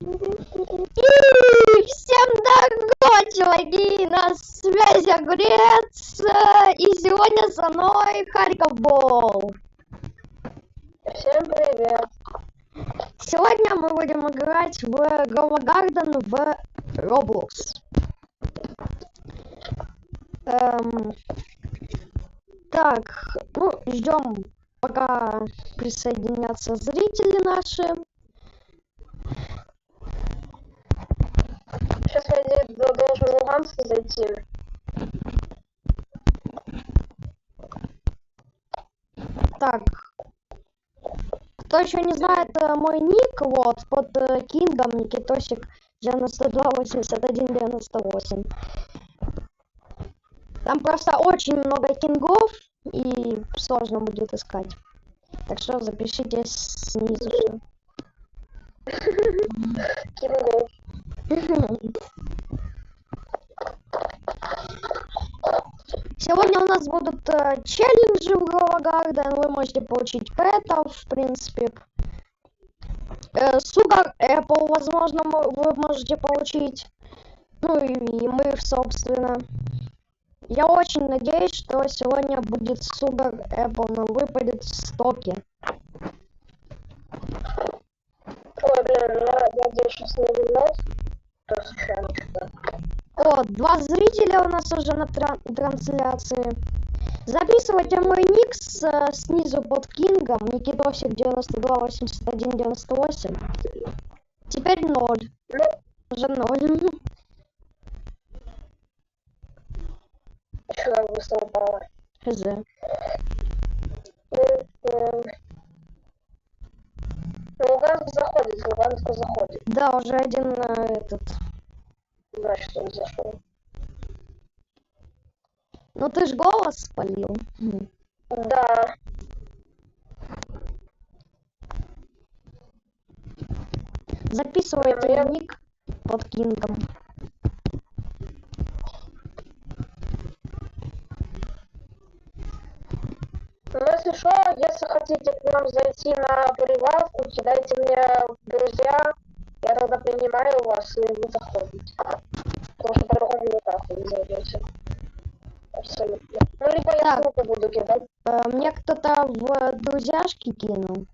И всем здорово, чуваки, на связи Огурец, и сегодня со мной Харьков. Всем привет. Сегодня мы будем играть в Grow a Garden в Roblox. Так, ну, ждем, пока присоединятся зрители наши. Сейчас я должен в Луганск зайти. Так, кто еще не знает мой ник, вот, под Кингом Никитосик 928198. Там просто очень много кингов, и сложно будет искать. Так что запишите снизу. Кингов. Сегодня у нас будут челленджи в Grow a Garden. Вы можете получить пэтов, в принципе. Sugar Apple, возможно, вы можете получить. Ну и мы, собственно. Я очень надеюсь, что сегодня будет Sugar Apple, нам выпадет в стоке. Ой, блин, я надеюсь, сейчас не вернусь. То случайно что-то. О, 2 зрителя у нас уже на трансляции. Записывайте мой ник снизу под Кингом, Никитосик 928198. Теперь 0. Уже 0. Что так быстро упало? Хз. Луганск заходит, Луганск заходит. Да, уже один этот. Значит, он зашел. Ну ты ж голос спалил. Да. Записывайте ник под Кингом. Ну, если что, если хотите к нам зайти на приватку, кидайте мне в друзья, я тогда принимаю вас, и вы заходите. Потому что по-другому никак вы не зайдете. Абсолютно. Ну, либо я ссылку буду кидать. Мне кто-то в друзьяшки кинул.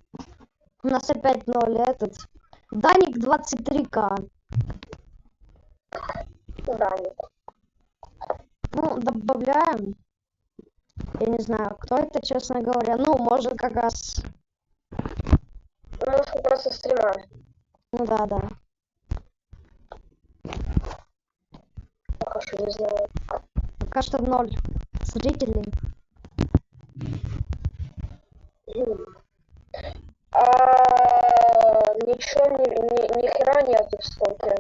У нас опять 0 этот. Даник 23к. Даник. Ну, добавляем. Я не знаю, кто это, честно говоря. Ну, может, как раз... Может, просто стрима. Ну, да. Пока что не знаю. Пока что 0 зрителей. Ничего, ни хера нету в стоке.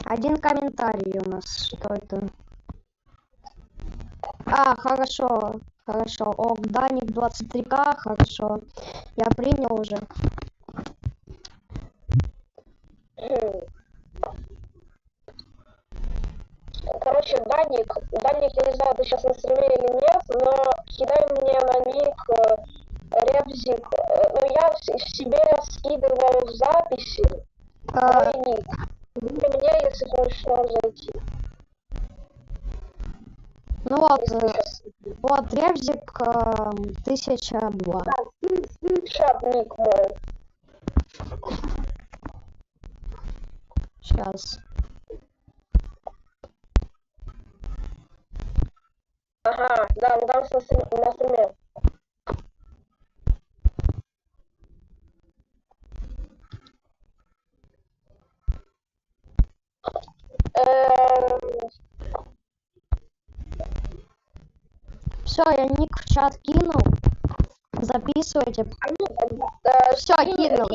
Один комментарий у нас. Что это? А, хорошо. О, Даник 23к, хорошо. Я принял уже. Короче, Даник, я не знаю, ты сейчас на стриме или нет, но кидай мне на ник Ребзик. Ну, я в себе скидываю в записи мой ник. Для меня, если хочешь нам зайти. Ну вот Ревзик 1002. Да, скриншот ник мой. Сейчас. Ага, да, Луганск на стриме. Все, я ник в чат кинул. Записывайте. Все, кинул,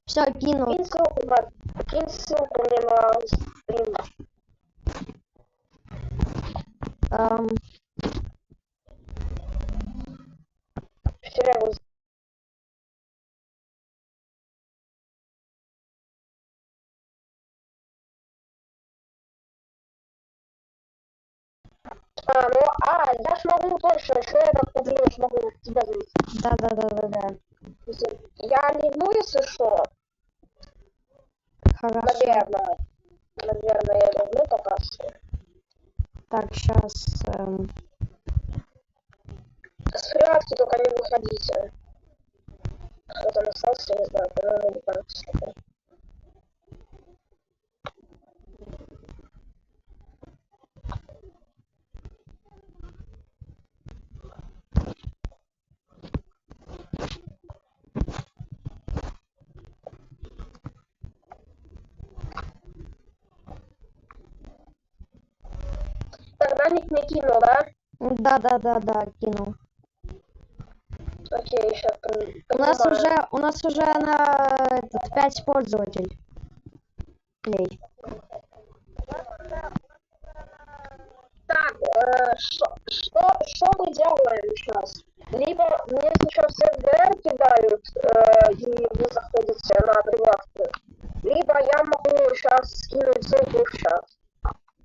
все, кинул. Кинь ссылку мне на стрим. Серьезно. Я ж могу точно, что я так подумаю, что могу тебя зайти. Да. Я не буду, если что. Хорошо. Наверное, я люблю пока что. Так, сейчас... С прятки только не выходите. Кто там остался, не знаю, по-моему, не так что-то. Тогда ник не кинул, да? Да, кинул. Окей, сейчас У нас уже на 5 пользователей. Так, что мы делаем сейчас? Либо мне сейчас ФДР кидают, и вы заходите на приватку, либо я могу сейчас скинуть ссылку в чат.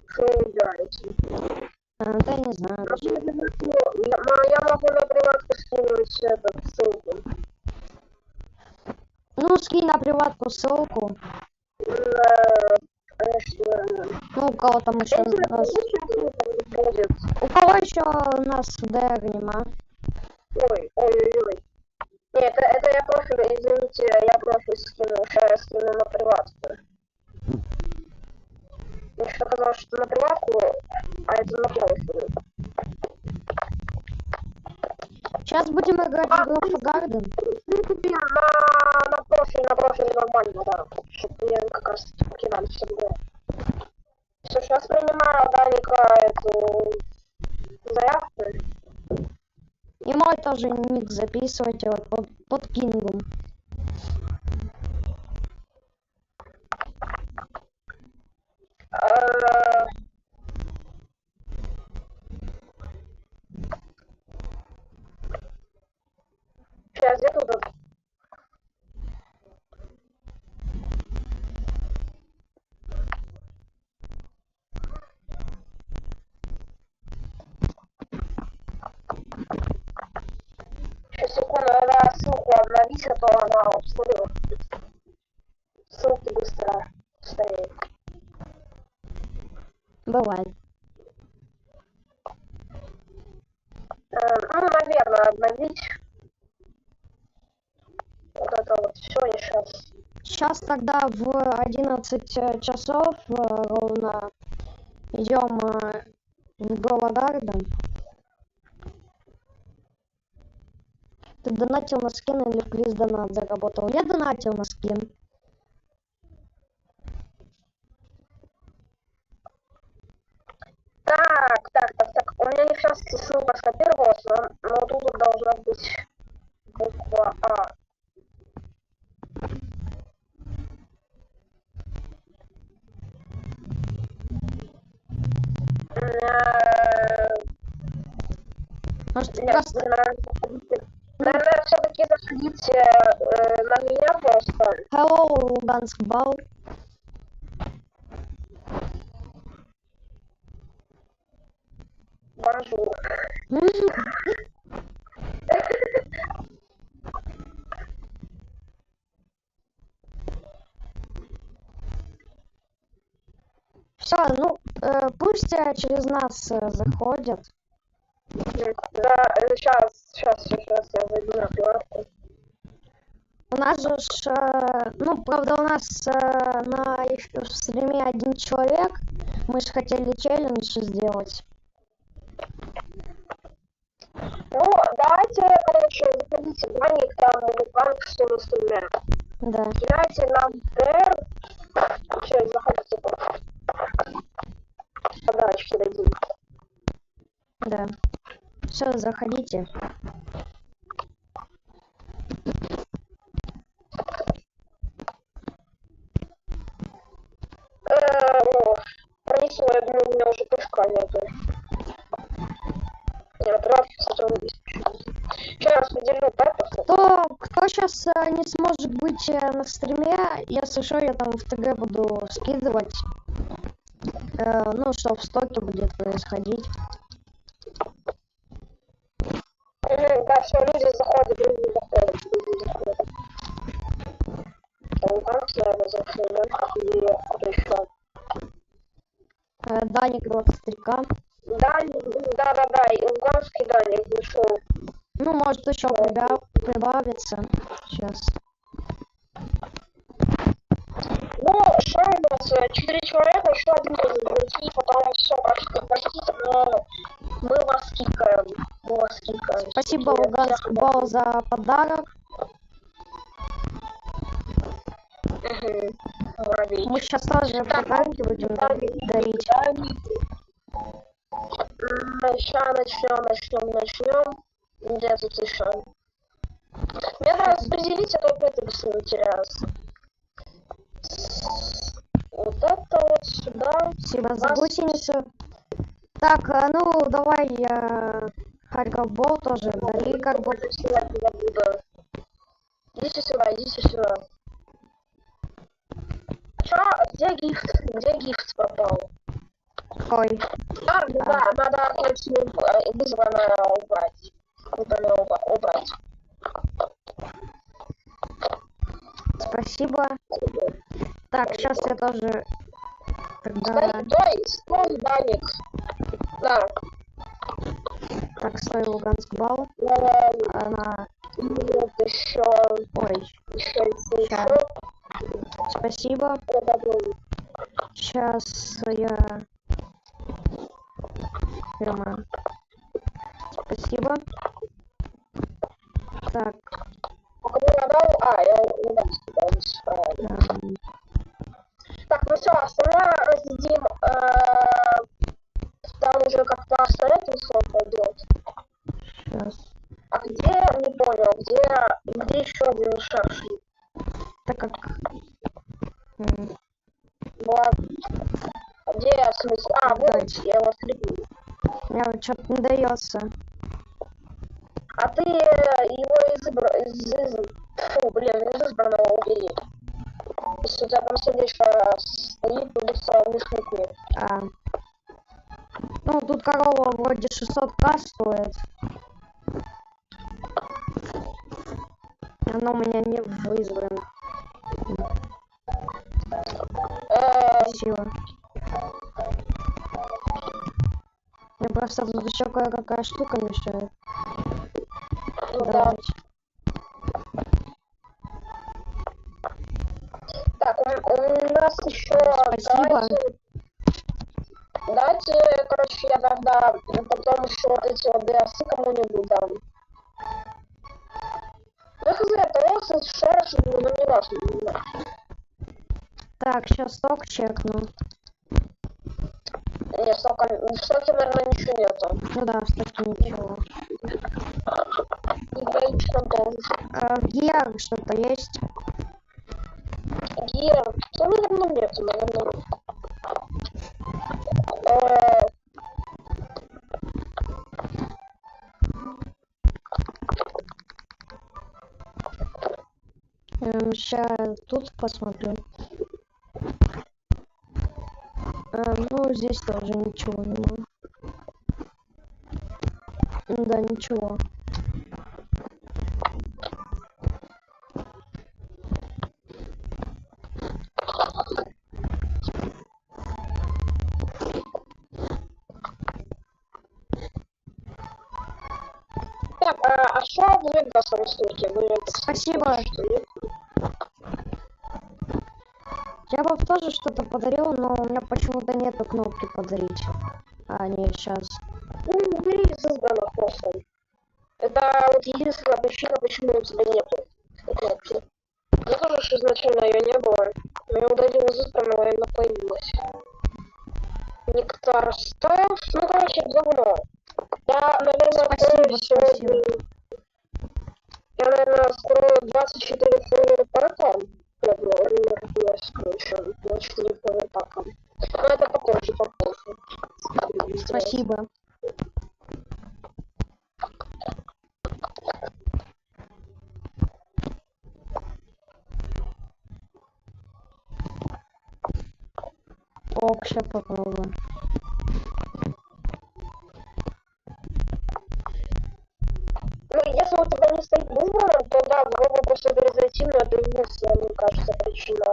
Что вы выбираете? Да не знаю. Я могу на приватку скинуть эту ссылку. Ну, скинь на приватку ссылку. Ну, у кого там еще нас... У кого еще у нас ДР нема? Ой. Нет, это я профиль, извините, я профиль скинул. Сейчас я скину на приватку. Я что сказал, что на приватку, а это на профиль. Сейчас будем играть в Growth Garden. На профиль нормально, да. Чтобы я как раз покидали всегда. Все, сейчас принимаю Даника эту заявку. И мой тоже ник записывайте вот под кингом. Сейчас я тут. Сейчас секунду, надо ссылку обновить, а то она обслужила. Ссылки быстро стоит. Бывает. Ну, наверное, обновить. Вот это вот все и сейчас. Сейчас тогда в 11 часов ровно идем в Growth Garden. Ты донатил на скин или плиз донат заработал? Я донатил на скин. Так. У меня не сейчас ссылка скопировалась, но тут должна быть буква А. Может, Нет, просто... наверное, все-таки заходите на меня просто. Hello, Луганск Бал. Бонжур. Все, ну, пусть через нас заходят. Да, сейчас я зайду на приватку. У нас же, ну, правда, у нас на стриме 1 человек. Мы же хотели челлендж сделать. Ну, давайте, короче, заходите в Даник, там Луканг все на стриме. Да. Кидайте нам ДР. Все, заходите. Подарочки дадим. Да. Все, заходите. Пронесло, я думаю, у меня уже пешка нету. Я правда, кстати, он есть. Сейчас поделю пеппер. Кто сейчас не сможет быть на стриме, если что, я там в ТГ буду скидывать. Ну, что в стоке будет происходить. Да, все, люди заходят. Луганск, наверное, зашел, да? Или кто еще? Даник 23К. Да, и Луганский Даник зашел. Ну, может еще прибавится. Сейчас. Ну, что у нас? 4 человека, еще один может зайти, потом все, простите, но мы вас кикаем. Спасибо, Луганск Бал, за подарок. Мы сейчас тоже подарки будем дарить. Сейчас начнем. Где тут еще? Мне надо распределить, а то это все интересно. Вот это вот сюда. Спасибо за гусеницу. Так, ну давай Харьков Бол тоже дари, как бы. Идите сюда. Чё? Где гифт пропал? Какой? Да, надо вызванное убрать. Спасибо. Так, сейчас я тоже тогда... Стой, Даник. Да. Так, стой, Луганск Бал. Она... Вот еще. Ой. Еще. Спасибо. Сейчас я... Фирма. Спасибо. Так. Так, ну все, остальное раздадим. Там уже как-то обстоятельства пойдет. Сейчас. А где, не понял, где еще один шершень? Так как... Ладно. А где я, в смысле? Вот, я его слепил. Мне вот что-то не дается. А ты его из избранного убери. Если у тебя там сердечко стоит, то мешнуть. Ну, тут корова вроде 600к стоит. Оно у меня не в избранных. Спасибо. Мне просто тут еще кое-какая штука мешает. Да. Так, у нас еще... Спасибо. Давайте, короче, я тогда потом еще вот эти вот ДСы кому-нибудь дам. Ну, хз, это шершень, но не важно. Так, сейчас сток чекну. Нет, в стоке, наверное, ничего нету. Ну да, в стоке ничего. И я лично тоже. В гиар что-то есть? Гиар? Да, наверное, нету, наверное. Сейчас тут посмотрю. Ну, здесь тоже ничего нема. Да, ничего. Так, а что в Вегасом стойте? Спасибо. Я бы тоже что-то подарил, но у меня почему-то нету кнопки подарить. Нет, сейчас. Ну, бери из избранных просто. Это вот единственная причина, почему у тебя нету кнопки. Я тоже что изначально ее не было. Но я удалил из избранного, и она появилась. Нектар ставь. Ну, короче, говно. Я, наверное, Спасибо. Я, наверное, строю 24 флэра пака. Еще 24 флэра пака. Но это попозже. Спасибо. Ок, сейчас попробую. Ну, если у тебя не стоит выбора, то да, было бы просто перезайти на другую, мне кажется. просто причина.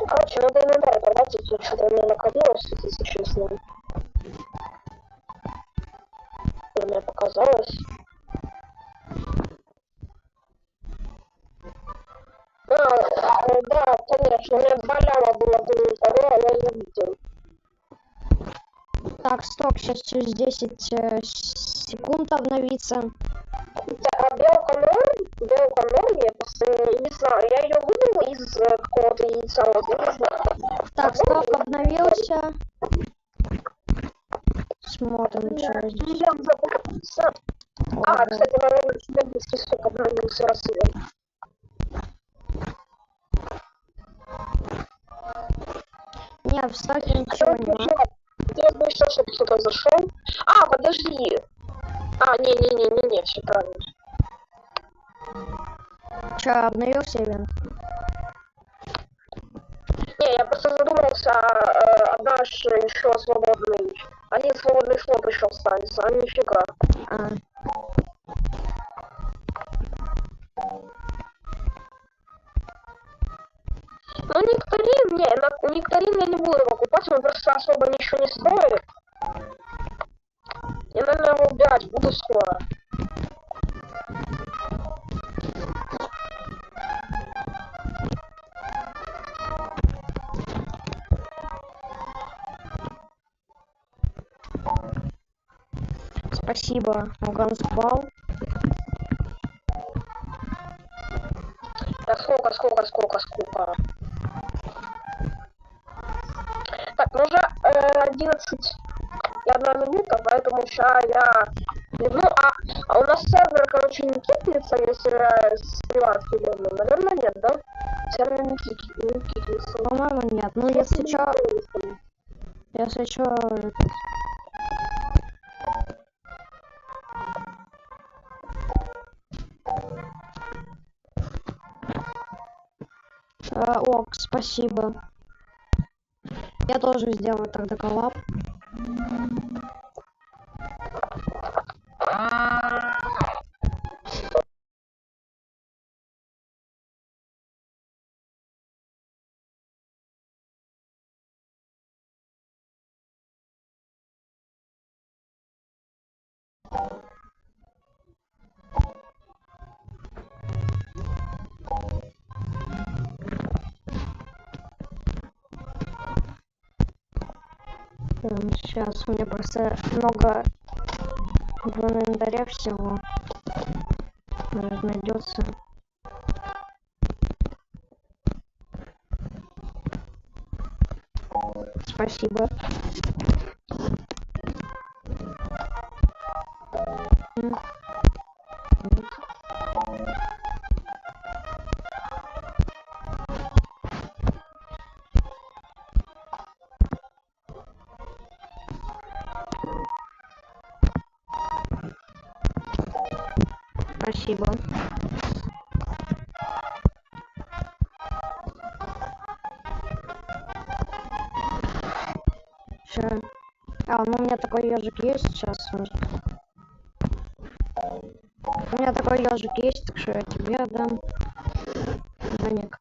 Короче, надо инвентарь продать, тут что-то у меня накопилось, если честно. Мне показалось. Да, конечно, у меня 2 ляма было до инвентаря, а я ее видел. Так, стоп, сейчас через 10 секунд обновится. А белка ноль, я просто не знаю, я ее выбрала из какого-то яйца, вот, я не знаю. Так, стоп, обновился. Смотрим, что здесь. Я забылся. Кстати, наверное, чудовищный сок обновился рассвет. Не, в стоке ничего не. Я бы еще, чтобы кто-то зашел. Подожди. Не, все правильно. Че, обновился ивент? Не, я просто задумался, отдашь еще свободный. Один свободный слот еще останется, а нифига. Ну, нектарин я не буду покупать, он просто особо ничего не стоит. Я, наверное, его убирать буду скоро. Спасибо, Муган спал. Так, сколько? Так, ну уже 11:01 минута, поэтому сейчас я... Ну, у нас сервер, короче, не кикнется, если я с приватки верну. Наверное, нет, да? Сервер не кикнется. По-моему, нет. Ну, если чё... Если чё... Ок, спасибо. Я тоже сделаю тогда коллаб. Сейчас у меня просто много в инвентаре всего. Может, найдется. Спасибо. Спасибо. Ща. Ну у меня такой ежик есть сейчас. У меня такой ежик есть, так что я тебе отдам. Даник.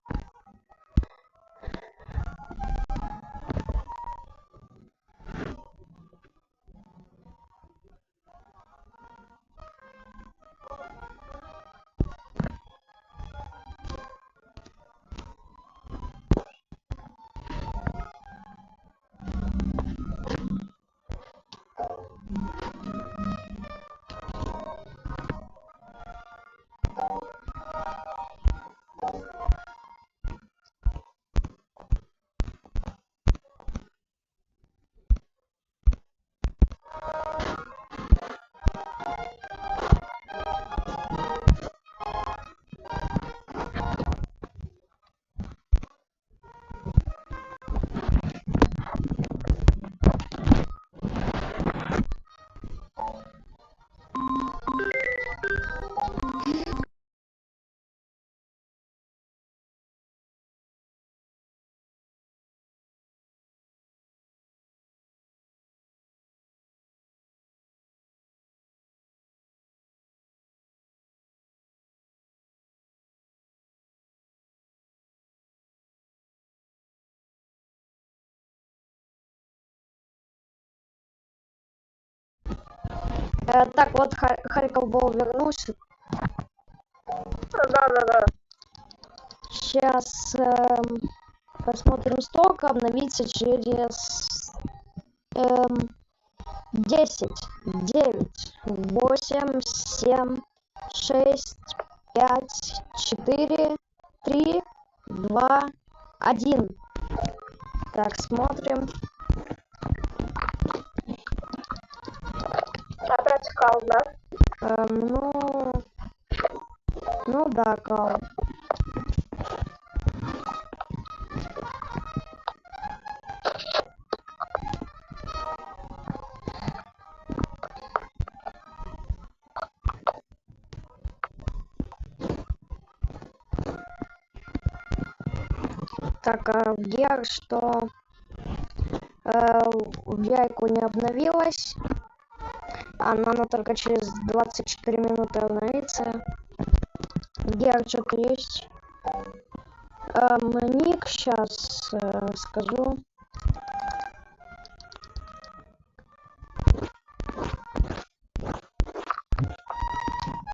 Так, вот Харьков Бол вернулся. Да. Сейчас посмотрим столько, обновится через 10, 9, 8, 7, 6, 5, 4, 3, 2, 1. Так, смотрим. Опять кал, да? Ну да, кал. Так, в Гер, что в Яйку не обновилась. Она только через 24 минуты обновится. Гер что-то есть. Ник сейчас скажу.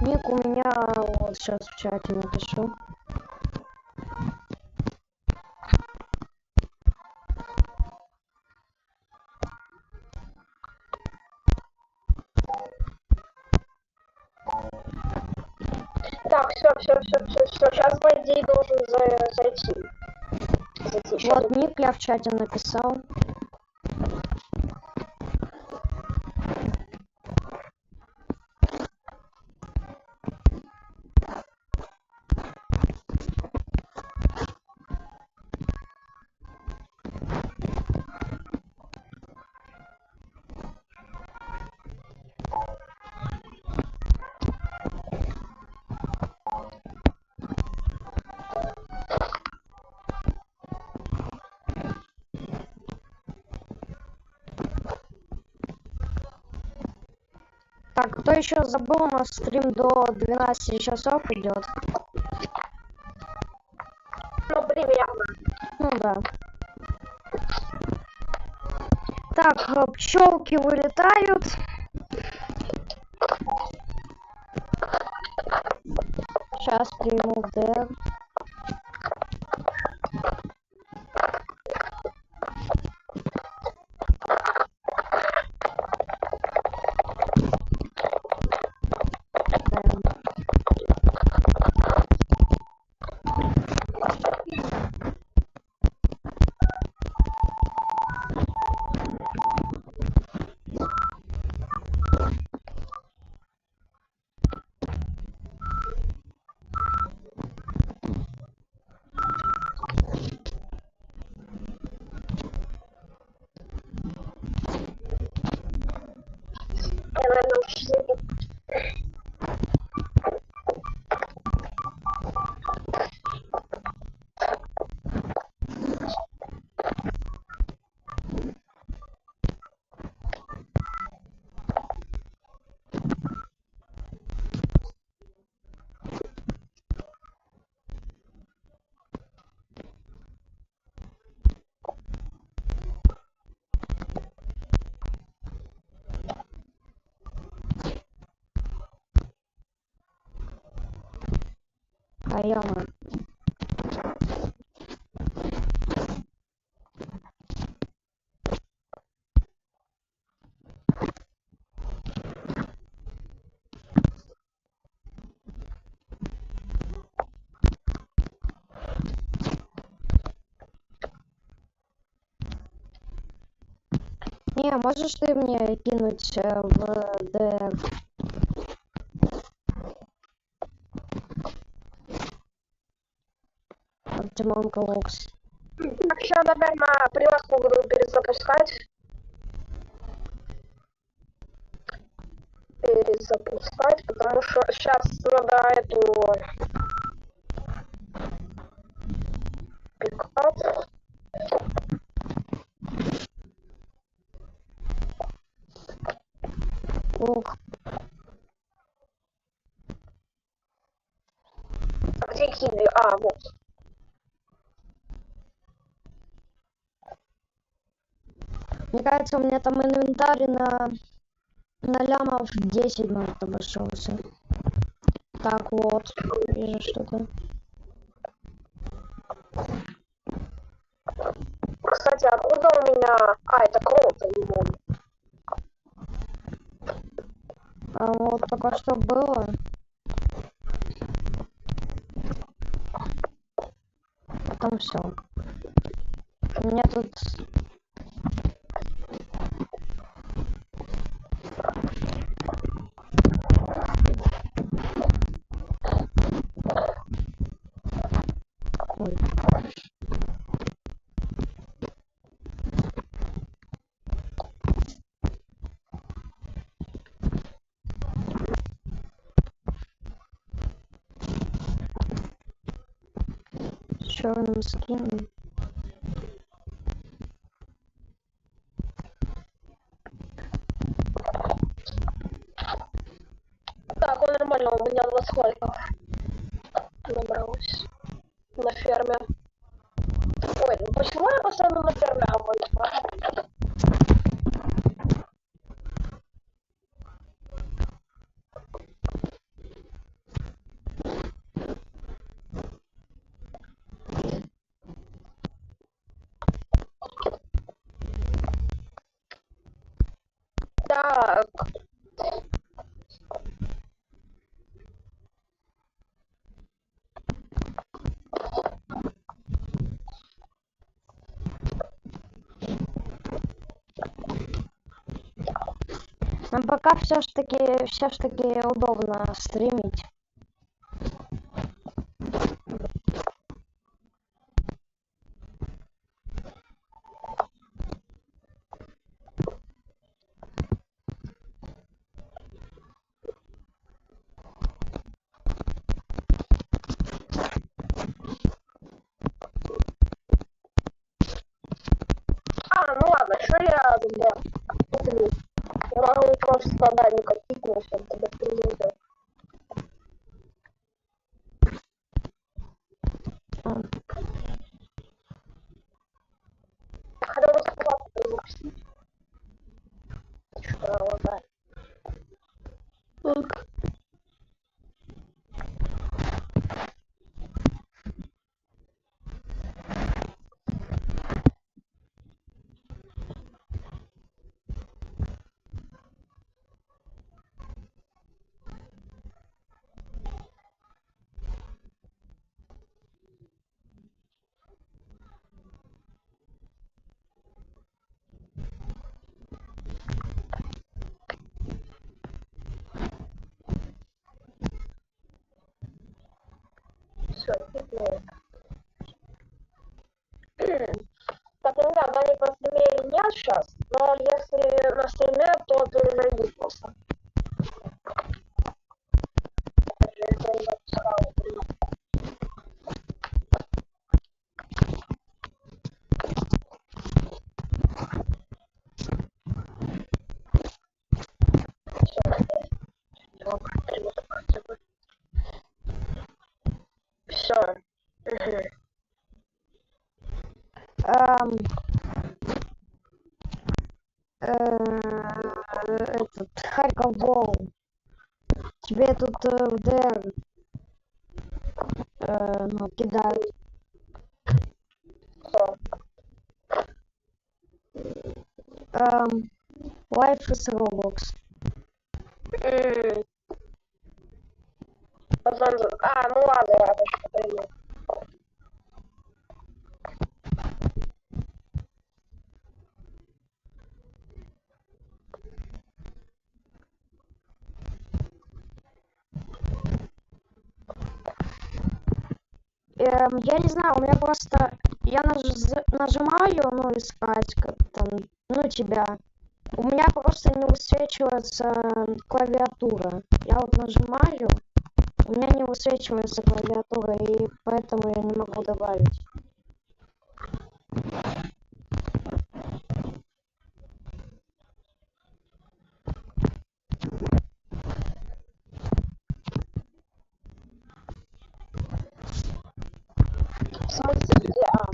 Ник у меня вот сейчас в чате напишу. Так, все. Сейчас, по идее, должен зайти. Вот ник я в чате написал. Так, кто еще забыл, у нас стрим до 12 часов идет. Ну, примерно. Ну да. Так, пчелки вылетают. Сейчас приму ДР. Я, наверное, лучше зайду. А яма. Не, можешь ты мне кинуть в ДР? Оптималка Локс. Так, сейчас, наверное, привязку буду перезапускать. Потому что сейчас надо эту пикать. Ок. А где киви? А, вот. Мне кажется, у меня там инвентарь на На лямов 10, может, обошелся. Так, вот. Вижу что-то. Кстати, откуда у меня... А, это кровь, по-моему. А вот только что было. Потом все. У меня тут... Ой. С черным скином. Так, он нормально, у меня 20 лайков набралось на ферме. Ой, ну почему я постоянно на ферме обычно? Так, Но пока все ж таки удобно стримить. ну ладно, что я куплю? Я могу просто Даника кикнуть, чтобы тебя принудить. А, Хотя бы зарплату перевыпустить. Что, вот так. Все, кикнул. Так, я не знаю, Даник на стриме или нет сейчас, но если на стриме, то перезайди просто. Если я не запускал. Все. эм, этот Харьков Бол. Тебе тут в ДР ну, кидают. Life is Roblox. А, ну ладно, я точно пойму. Я не знаю, у меня просто... Я нажимаю, ну, искать как там, ну, тебя. У меня просто не высвечивается клавиатура. Я вот нажимаю, у меня не высвечивается клавиатура, и поэтому я не могу добавить. В смысле, где? А,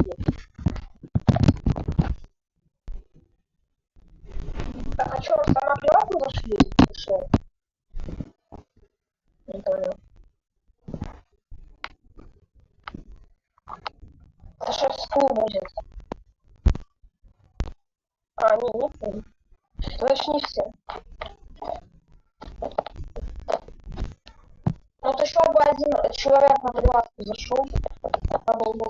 так, а что, самолет не зашли? фул будет. А, не фул. Значит, не все. Вот еще бы один человек на приватку зашел. Подумал, у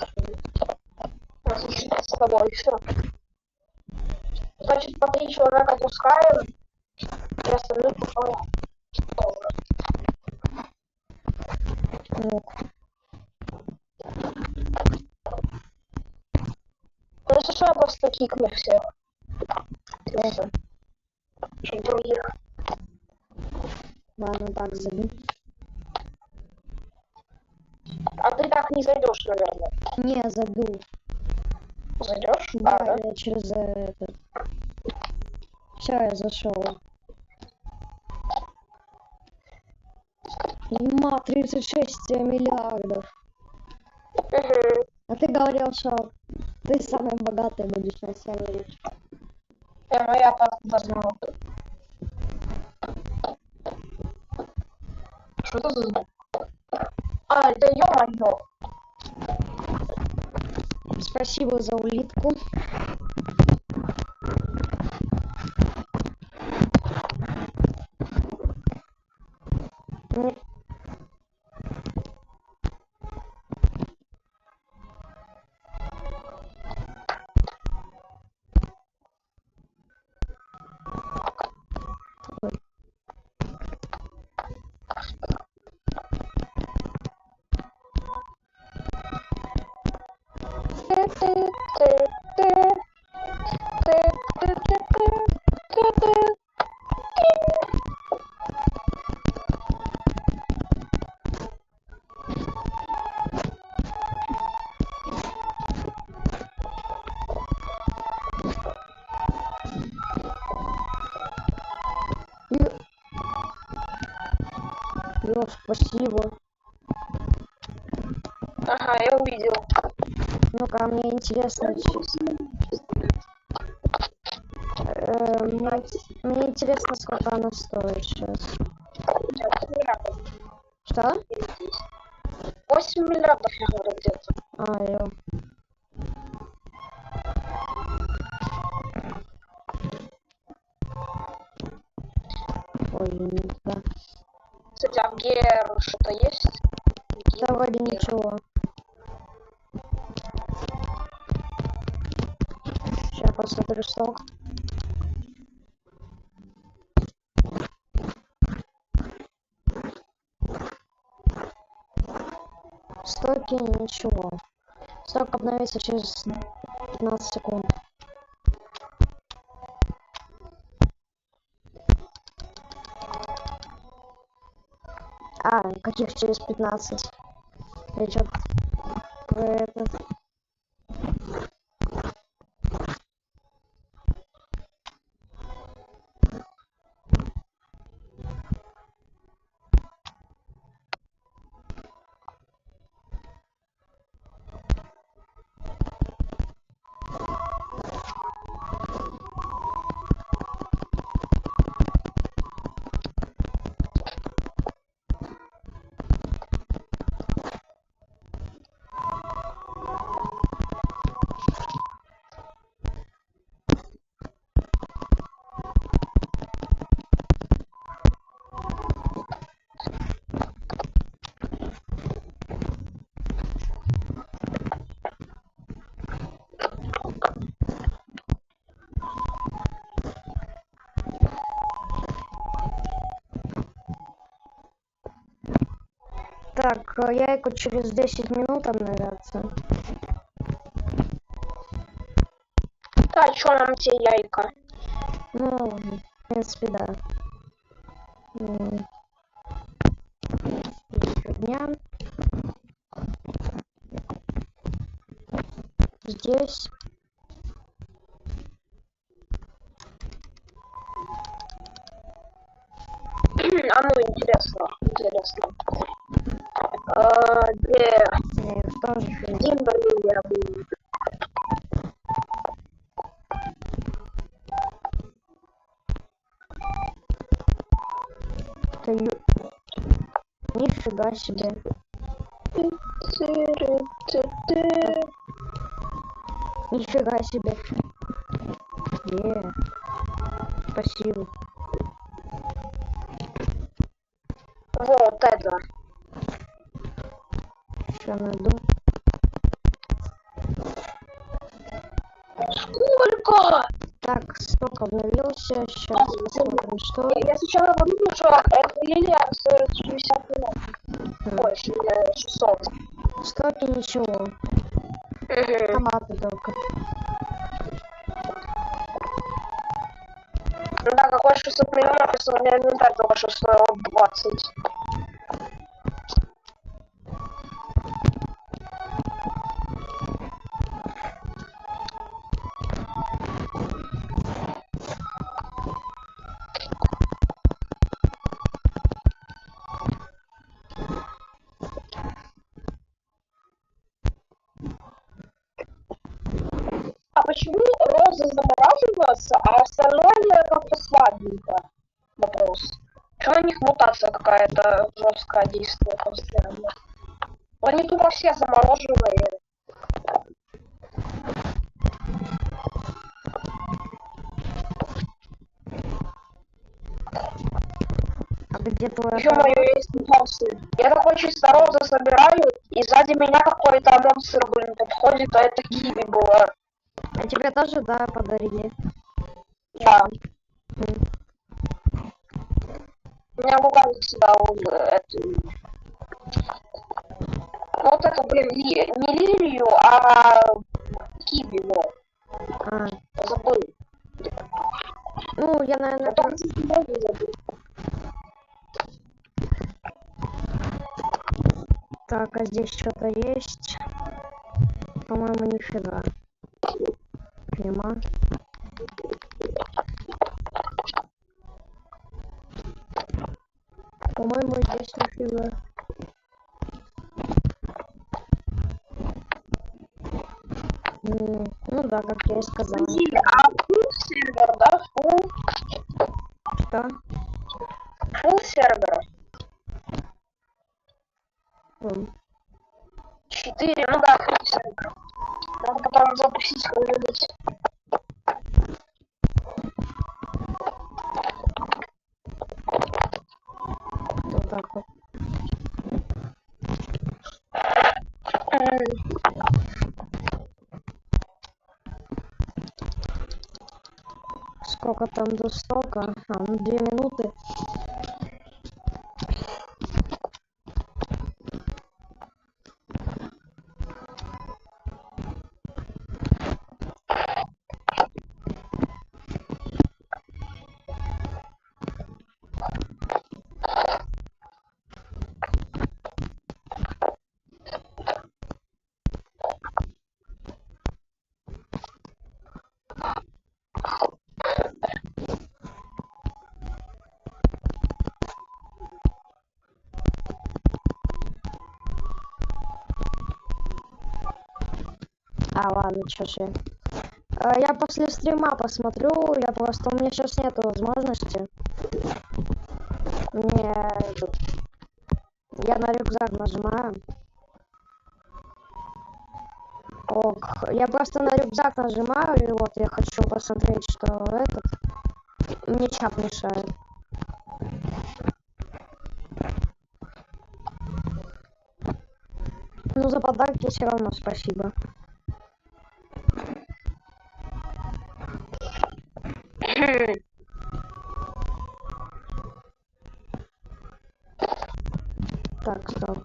нас еще с тобой все. Значит, по 3 человека пускаем, и остальных потом тоже. Ну, если что, я просто кикну всех. Чтобы других. Ладно, так, забей. А ты так не зайдешь, наверное. Не, забил. Зайдешь? Да, Да. я через это. Все, я зашел. Ема, 36 миллиардов. Угу. А ты говорил, что ты самый богатый будешь на сервере. Я так знала. Что это за звук? А, это ё-моё. Спасибо за улитку. Спасибо. Ага, я увидел. Ну-ка, мне интересно. Мне интересно, сколько она стоит сейчас. 8 миллиардов. Что? 8 миллиардов, я говорю, где-то. А, ё. Ой, не туда. Кстати, а в ГР что-то есть? Да вроде ничего. Сейчас посмотрю сток. Стоки ничего. Сток обновится через 15 секунд. А, каких через 15? Я чё про этот... Так, яйку через 10 минут обновятся. Да, чё нам те яйка? Ну, в принципе, да. Дня. Здесь. А ну, интересно. Где? Я их тоже фильм. Димберлингер. Нифига себе. Нифига себе. Спасибо. Вот это. Сейчас найду. Сколько? Так, сток обновился. Сейчас посмотрим, что. Я сначала подумал, что эта лилия стоит 60 минут. Ой, 600. Стоки ничего. Томаты только. Ну да, какой 600 миллионов, если у меня инвентарь только что стоил 20. А почему роза замораживается, а остальное как-то слабенько? Вопрос. Почему у них мутация какая-то жесткая действует постоянно? Они тупо все замороженные. А где твой Еще мое есть монстры. Я такой чисто розы собираю, и сзади меня какой-то монстр, блин, подходит, а это киви было. А тебе тоже, да, подарили? Да. У меня буквально всегда вот это, блин, не лилию, а киви, вот. Забыл. Ну, я, наверное, так, а здесь что-то есть? По-моему, нифига. Нема. По-моему, здесь нифига. Ну да, как я и сказала. А full сервер, да? Full? Что? Full сервер. 4, ну да, full сервер. Надо потом запустить кого-нибудь. Вот так вот. Сколько там до стока? Ну 2 минуты. Ладно, чё ж я. Я после стрима посмотрю, у меня сейчас нет возможности. Я на рюкзак нажимаю. Я просто на рюкзак нажимаю, и вот я хочу посмотреть, что мне чап мешает. Ну, за подарки все равно спасибо. Так, стоп.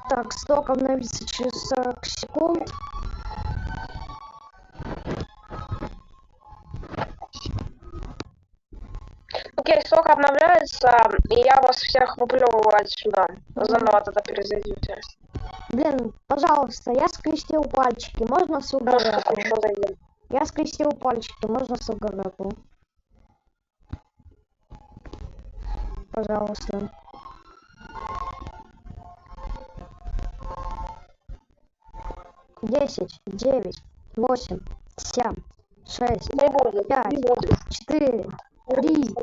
Так, сток обновится через 40 секунд. Окей, сток обновляется, и я вас всех выплевываю отсюда. Заново тогда перезайдете. Блин, пожалуйста, я скрестил пальчики, можно сугарету? Я скрестил пальчики, можно сугарету? Пожалуйста. Десять, 9, 8, 7, 6, Не будет. 5, Не будет. 4, 3,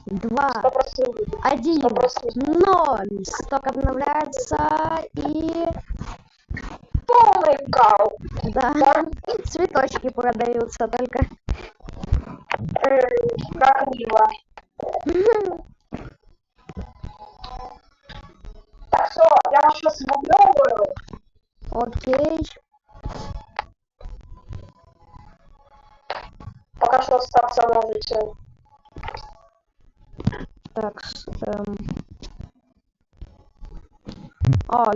2, 100%. 1, 100%. 0. Сток обновляется и... Полный кал. Да, цветочки продаются только. Как мило. Так, все, я вас сейчас выплевываю. Окей. Пока что остаться можете. Так,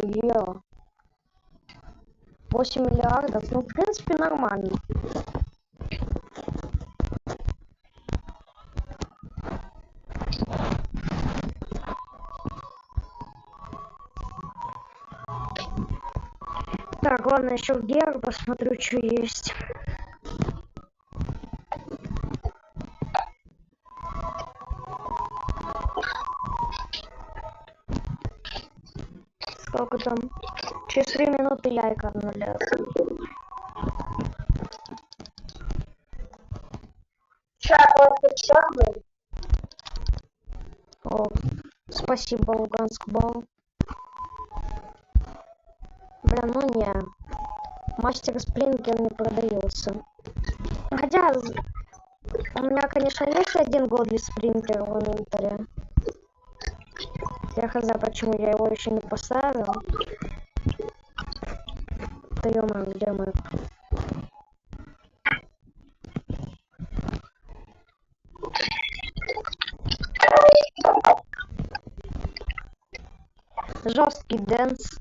ё. 8 миллиардов, ну, в принципе, нормально. Так, ладно, еще в Гер посмотрю, что есть. Сколько там? Через 3 минуты яйка обнулятся. Чай просто чахнул. О, спасибо, Луганск бал. Бля, ну не. Мастер Сплинкер не продается. Хотя, у меня, конечно, есть один год для Сплинкера в инвентаре. Я хз, почему я его еще не поставил. Да ё-моё, где мы? Жесткий дэнс.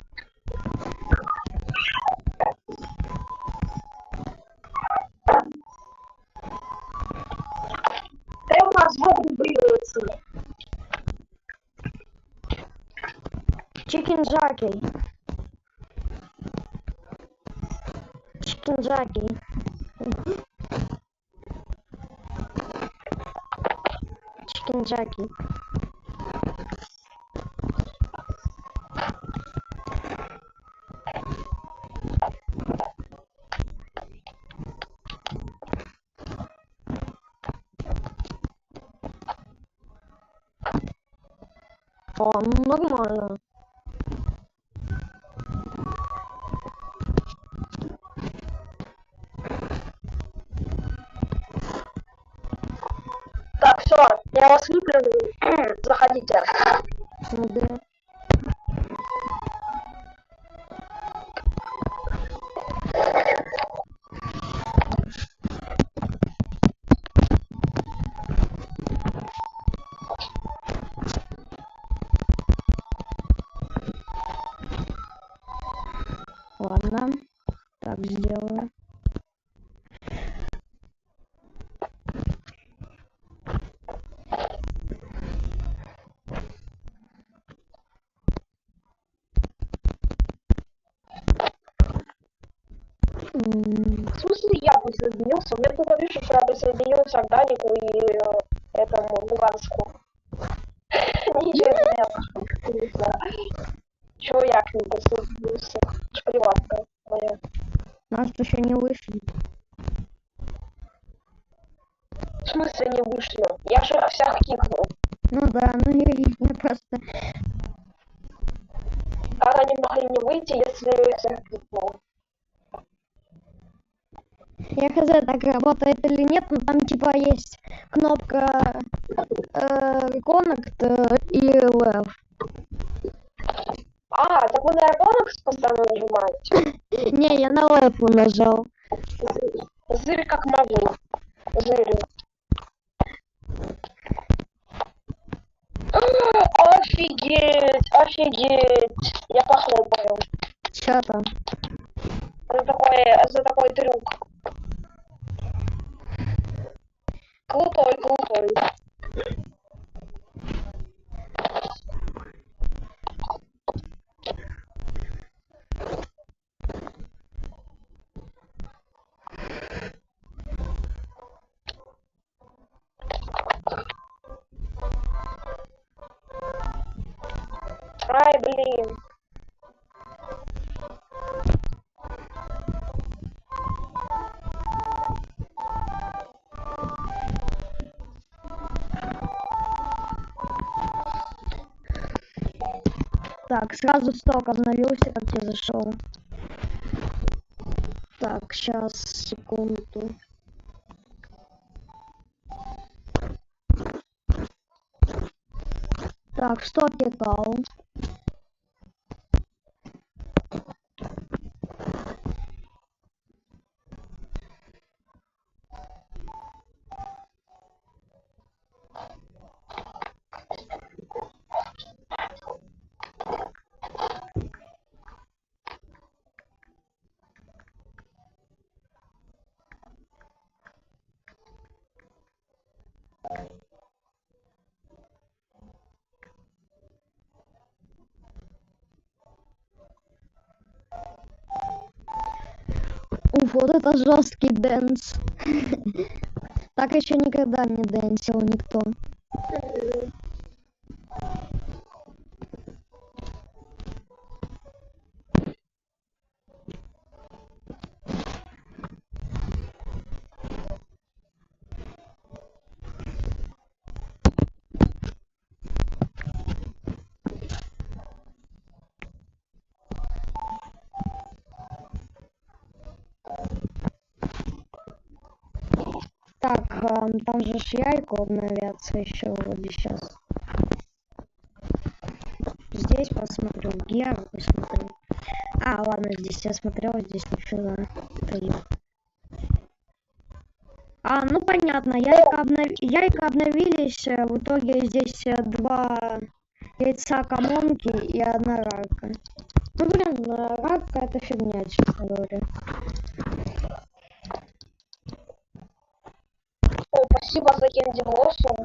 Да у нас звук дублируется. Чикен Джаки. Чикен Джаки. Чикен Джаки. О, ну нормально. Так, все, я вас выплюну. Заходите. Ну да. Ладно. Так сделаю. В смысле я присоединился? Мне кто-то пишет, что я присоединился к Данику и этому Луганску. Ничего. Чего я к ним присоединился? Шприватка моя. Нас еще не вышли. В смысле не вышли? Я же всех кикнул. Ну да, ну я просто... Как они могли не выйти, если я всех кикнул? Я хз, так работает или нет, но там типа есть кнопка Connect и Left. А, так вы на Ergonomics постоянно нажимаете? Не, я на Left нажал. Зырь как могу. Зырь. Офигеть, офигеть. Я похлопаю. Чё там? За такой трюк. Крутой, крутой. Ай, блин. Так, сразу сток обновился, как я зашел. Так, сейчас, секунду. Так, в стоке кал. Уф, вот это жесткий дэнс. Так еще никогда не дэнсил никто. Так, там же ж яйку обновятся еще вроде сейчас. Здесь посмотрю, Геру посмотрю. А, ладно, здесь я смотрел, здесь нифига. А, ну понятно, яйка обновились, в итоге здесь 2 яйца комонки и 1 рака. Ну блин, рака это фигня, честно говоря. О, спасибо за кенди блоссом.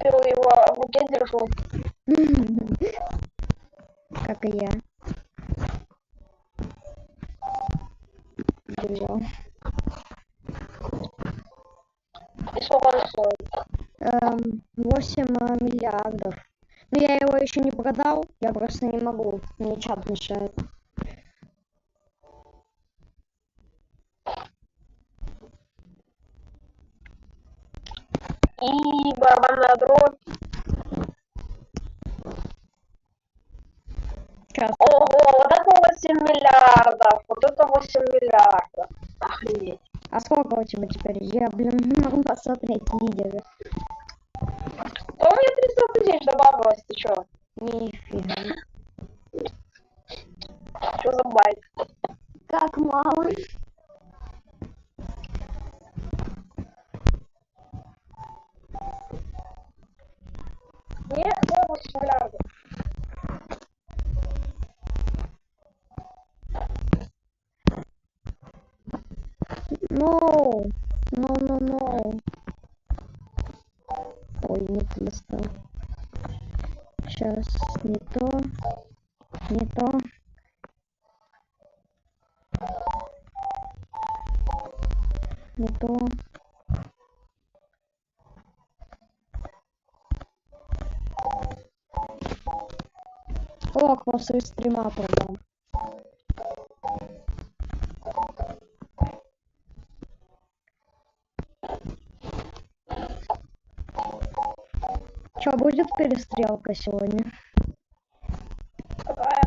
Я его в руке держу. Как и я. Держал. И сколько он стоит? 8 миллиардов. Но я его еще не продал, я просто не могу. Мне чат мешает. И барабанная дробь. Сейчас. Ого, вот это 8 миллиардов. Вот это 8 миллиардов. Охренеть. А сколько у тебя теперь? Я, блин, не могу посмотреть лидеры. Да у меня 300 тысяч добавилось, ты чё? Нифига. Что за байт? Как мало. Нет, 8 миллиардов. No. No. Ой, не то достал. Сейчас, не то. Не то. Не то. Лок после стрима продам. Что, будет перестрелка сегодня? Какая?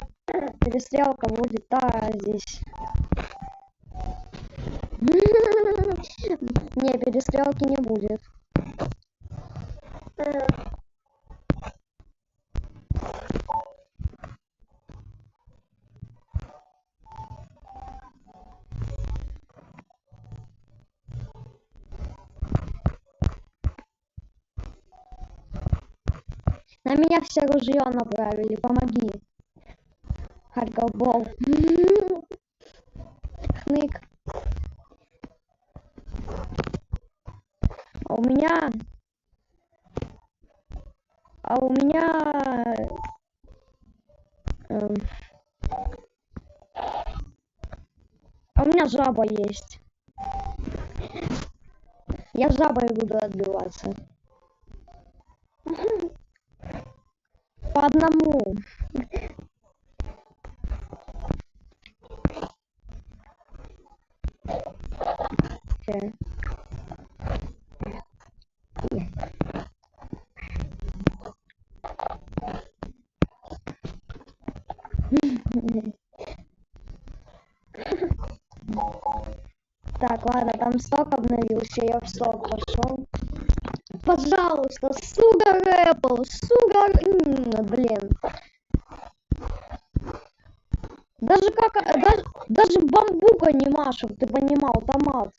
Перестрелка будет, да, здесь. Не, перестрелки не будет. На меня все ружье направили, помоги. Харьков-бол. Хнык. А у меня... А у меня жаба есть. Я жабой буду отбиваться. По одному Окей. Так, ладно, там сток обновился, я в сток пошел. Пожалуйста, Sugar Apple, блин. Даже даже бамбука нема, чтоб ты понимал, томат.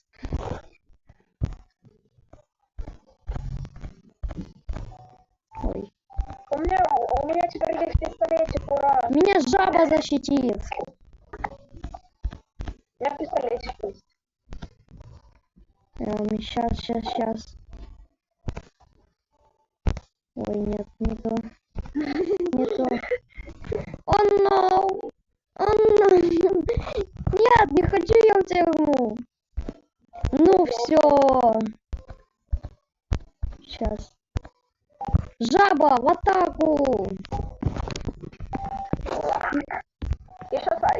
Ой. У меня теперь есть пистолетик, ура! Меня жаба защитит. У меня пистолетик есть. Сейчас. Ой, нет, не то. Не то. О, no! О, no! Нет, не хочу я в тюрьму. Ну все. Сейчас. Жаба, в атаку!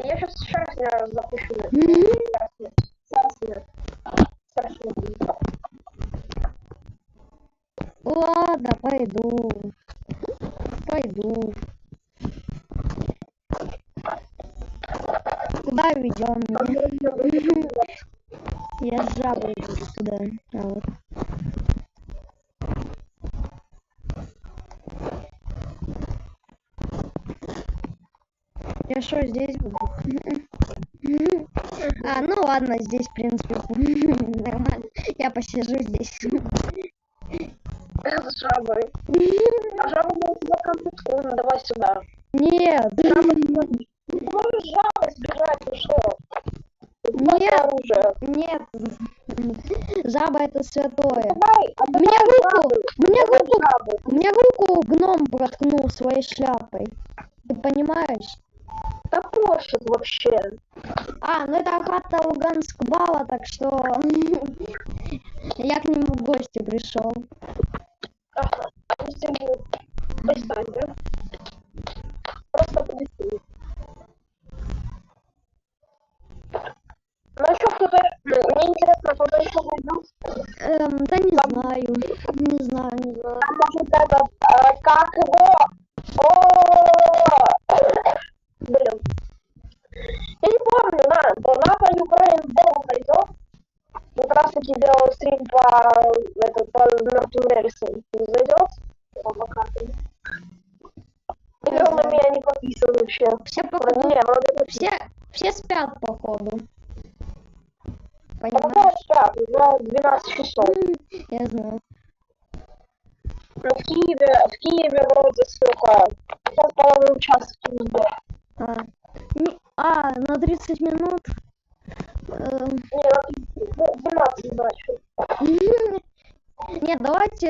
Я сейчас шерстня запущу. Шерстня. Ладно, пойду. Куда ведем меня? Я с жабой иду туда. А вот. Я что, здесь буду? А, ну ладно, здесь, в принципе, нормально. Я посижу здесь. С жабой. А жаба будет тебя конфетку, ну давай сюда. Нет. Ты можешь жабой сбежать, ну что? Нет. Оружие. Нет. Жаба это святое. Давай, Мне руку гном проткнул своей шляпой. Ты понимаешь? Да пофиг вообще. А, ну это хата Луганск бала, так что я к нему в гости пришел. Ага, они с ним достань, да? Просто подойти. Ну еще кто-то, мне интересно, кто-то еще найдет. Да не знаю. Не знаю. А может этот, как его? О, блин. Я не помню, Доната Ukraine Ball найдет. Как раз таки делал стрим по мертвым рельсам. Не зайдет? Или он на меня не подписан вообще? Все походу. Не, вроде Все спят походу. А какого спят? Уже 12 часов. Я знаю. Ну, в Киеве вроде сколько? Сейчас половину часа На 30 минут. Не, 12 значит. Нет, давайте.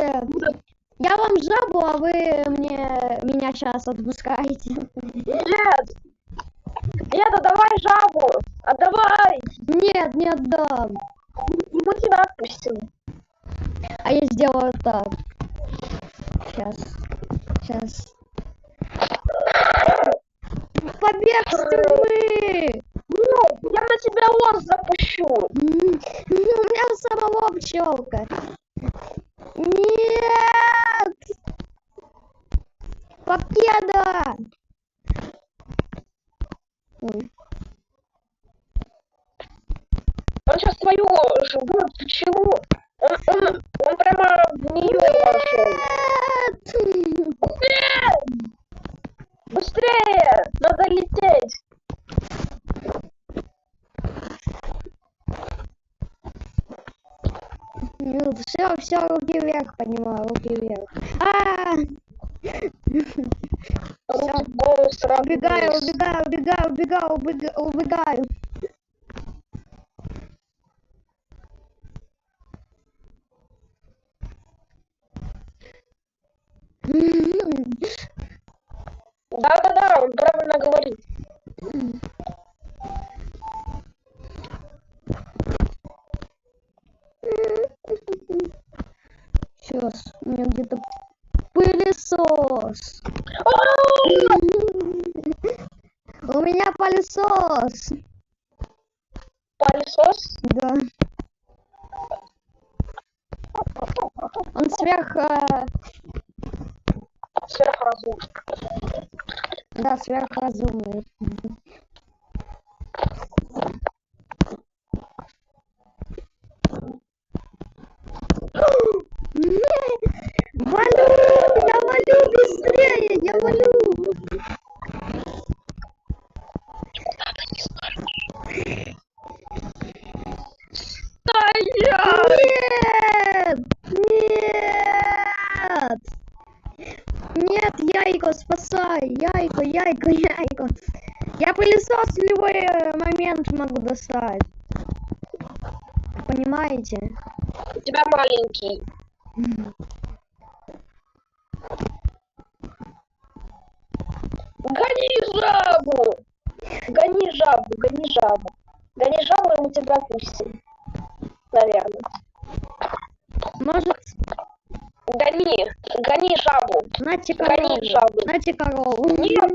Я вам жабу, а вы меня сейчас отпускаете. Нет! Нет, давай жабу! Отдавай! Нет, не отдам. И мы тебя отпустим. А я сделаю так. Сейчас. Побег с тюрьмы! Ну, я на тебя лос запущу. У меня самого пчелка. Нет! Победа! Ой. Он сейчас твою живую пчелу. Он прямо в нее вошел. Нет! Быстрее! Надо лететь! Все, руки вверх, понимаю, руки вверх. Все, убегаю. Да, он правильно говорит. Сейчас, у меня где-то пылесос. пылесос. У меня пылесос. Пылесос? Да. Он Сверхразумный. Да, сверхразумный. Валю! Я валю быстрее! Я валю! Нет! Нет! Нет, Яйко, спасай! Яйко, Яйко, Яйко! Я пылесос в любой момент могу достать. Понимаете? У тебя маленький. Гони жабу! Гони жабу, гони жабу. Гони жабу, и мы тебя пустим. Наверное. Может, Гони жабу. нате Гони корову. жабу. Нате корову. Нет.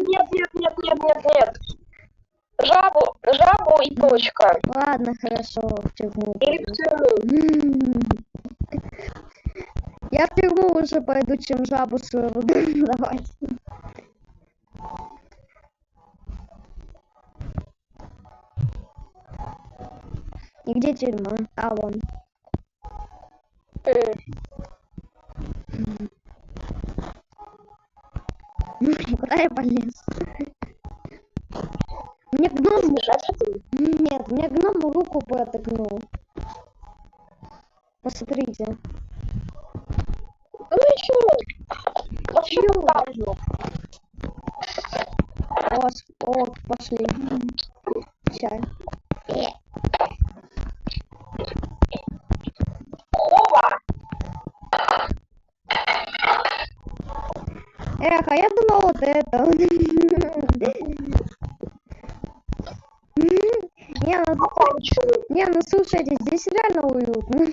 Жабу и точка. Ладно, хорошо, в тюрьму. Или в тюрьму. Я в тюрьму уже пойду, чем жабу свою давать. И где тюрьма? А, вон. Куда я полез? Мне гном... Нет, мне гном руку протыкнул. Посмотрите. Ну и чё? Вообще правильно. О, пошли. Чай. Опа! Эх, а я думал вот это. Не, ну слушайте, здесь реально уютно.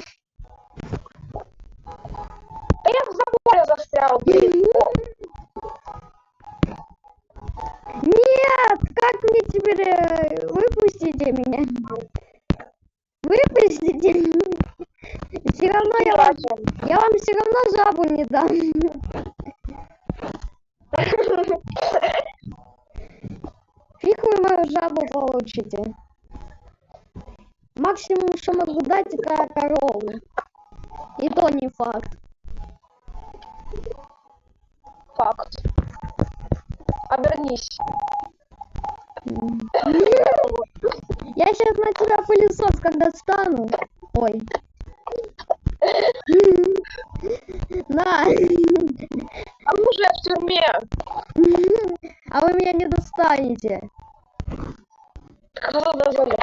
Да я в заборе застрял, блин. Нет, как мне теперь... Выпустите меня. Выпустите. Все равно я вам все равно жабу не дам. Фиг вы мою жабу получите. Максимум, что могу дать, это корову. И то не факт. Факт. Обернись. Я сейчас на тебя пылесос, когда стану. Ой. На. А мы уже в тюрьме. А вы меня не достанете. Кто дозвонил?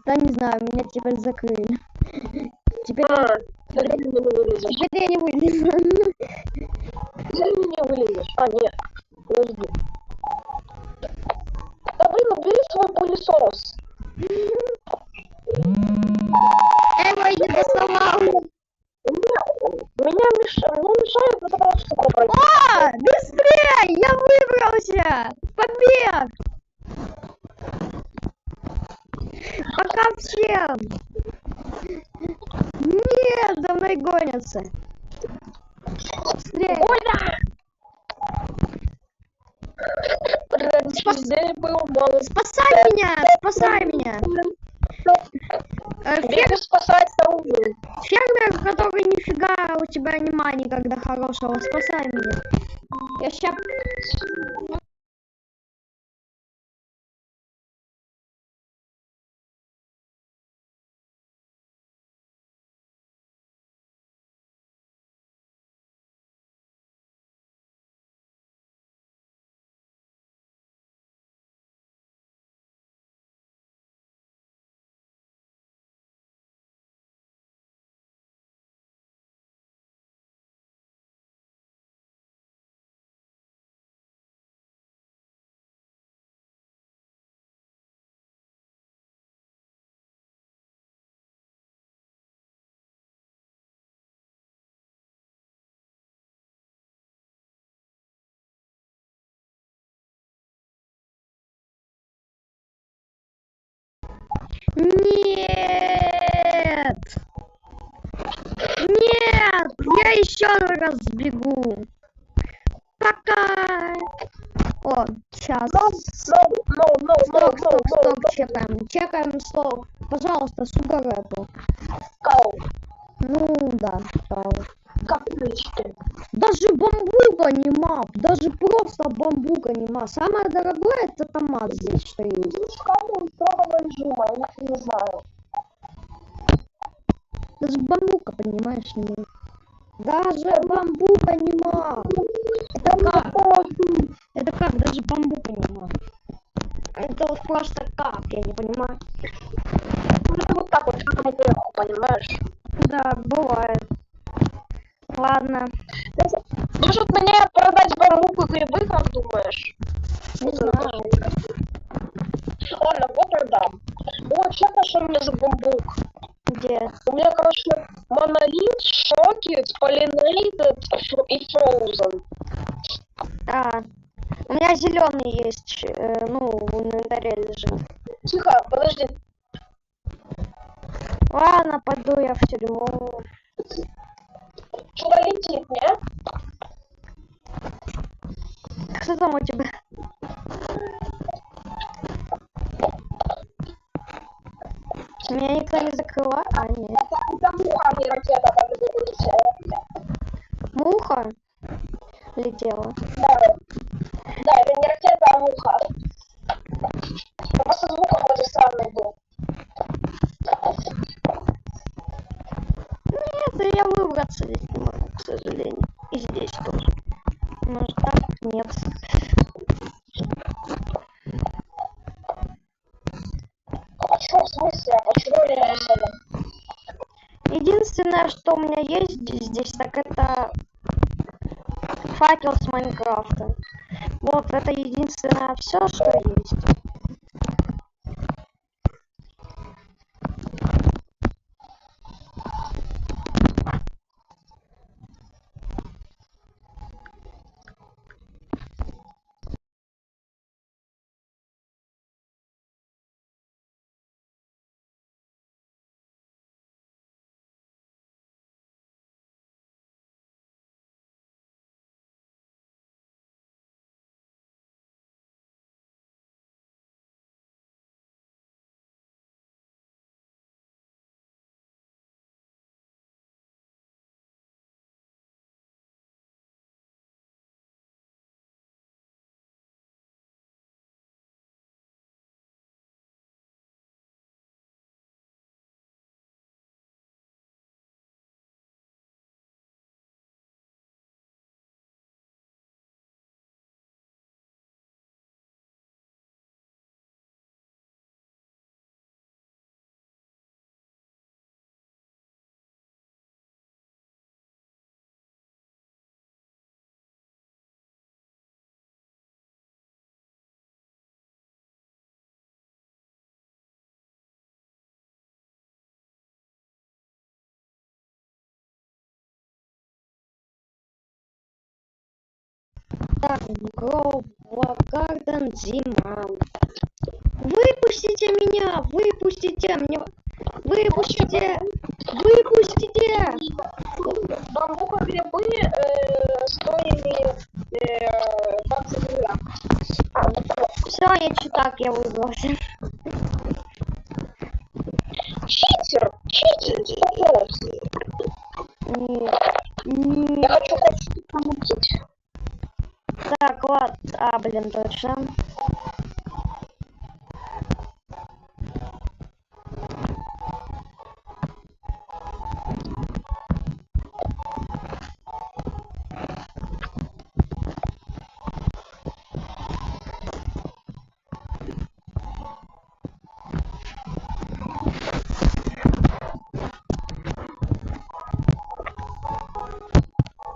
Да не знаю, меня теперь закрыли. Теперь я не вылезу. Не вылезешь. А, нет. Подожди. Да блин, убери свой пылесос. Эго, иди доставал. Меня мешает вот эта штука пройти. О, быстрее! Я выбрался! Побег! Пока всем! Нет, за мной гонятся. Быстрее! Ой, да! Спасай меня! Спасай меня! Бегу спасать Саулу. Фермер, который нифига у тебя нема никогда хорошего, спасай меня. Я ща Нет! Нет! Я еще раз бегу. Пока! О, сейчас. Стоп, чекаем. Чекаем, стоп. Пожалуйста, Sugar Apple. Ну да, даже бамбука нема, даже просто бамбука нема. Самое дорогое это томат здесь что есть. Не знаю. Даже бамбука, понимаешь, нема. Даже бамбука нема. Это как? Даже бамбука нема. Это вот просто как? Я не понимаю. Вот так вот, понимаешь? Да, бывает. Ладно. Может мне продать бамбук и грибы, как думаешь? Не знаю. Ладно, вот продам. Вот, что нашел мне за бамбук? Где? У меня, короче, монолит, шокет, полинейтед и фроузен. У меня зеленый есть, ну, в инвентаре лежит. Тихо, подожди. Ладно, пойду я в тюрьму. Что-то летит, не? Что там у тебя? Меня никто не закрывает? А, нет. Это муха, а не ракета, как это летела. Муха летела. Да, это не ракета, а муха. Просто звук какой-то странный был. Нет, я выбраться здесь не могу, к сожалению. И здесь тоже. Может так? Нет. А что в смысле? А почему я не особо? Единственное, что у меня есть здесь, так это факел с Майнкрафта. Вот, это единственное все, что есть. Так, Grow Garden зима. Выпустите меня! Выпустите! Мне... Выпустите! Выпустите! Бамбук и грибы стоили 20 гривен. Все, я читак, я выбрался. Читер! Читер! Нет. Я хочу кое-что помутить. Так, ладно. Блин, точно.